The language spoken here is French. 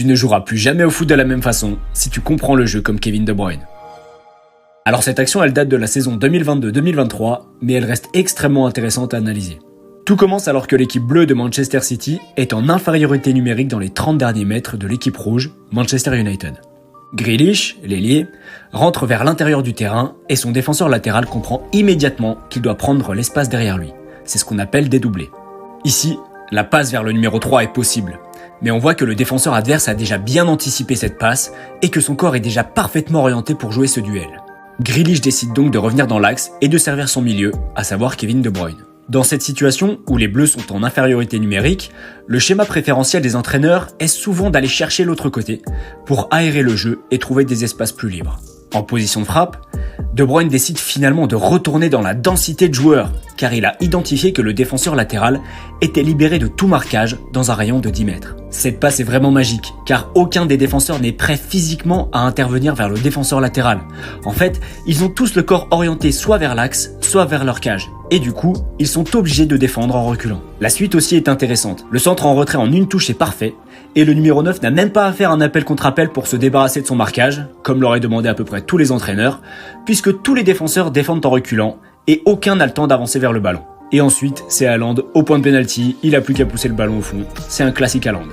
Tu ne joueras plus jamais au foot de la même façon si tu comprends le jeu comme Kevin De Bruyne. Alors cette action, elle date de la saison 2022-2023, mais elle reste extrêmement intéressante à analyser. Tout commence alors que l'équipe bleue de Manchester City est en infériorité numérique dans les 30 derniers mètres de l'équipe rouge, Manchester United. Grealish, l'ailier, rentre vers l'intérieur du terrain et son défenseur latéral comprend immédiatement qu'il doit prendre l'espace derrière lui. C'est ce qu'on appelle dédoubler. Ici, la passe vers le numéro 3 est possible, mais on voit que le défenseur adverse a déjà bien anticipé cette passe et que son corps est déjà parfaitement orienté pour jouer ce duel. Grealish décide donc de revenir dans l'axe et de servir son milieu, à savoir Kevin De Bruyne. Dans cette situation, où les Bleus sont en infériorité numérique, le schéma préférentiel des entraîneurs est souvent d'aller chercher l'autre côté pour aérer le jeu et trouver des espaces plus libres. En position de frappe, De Bruyne décide finalement de retourner dans la densité de joueurs, car il a identifié que le défenseur latéral était libéré de tout marquage dans un rayon de 10 mètres. Cette passe est vraiment magique, car aucun des défenseurs n'est prêt physiquement à intervenir vers le défenseur latéral. En fait, ils ont tous le corps orienté soit vers l'axe, soit vers leur cage. Et du coup, ils sont obligés de défendre en reculant. La suite aussi est intéressante. Le centre en retrait en une touche est parfait, et le numéro 9 n'a même pas à faire un appel contre appel pour se débarrasser de son marquage, comme l'auraient demandé à peu près tous les entraîneurs, puisque tous les défenseurs défendent en reculant, et aucun n'a le temps d'avancer vers le ballon. Et ensuite, c'est Haaland au point de pénalty, il a plus qu'à pousser le ballon au fond. C'est un classique Haaland.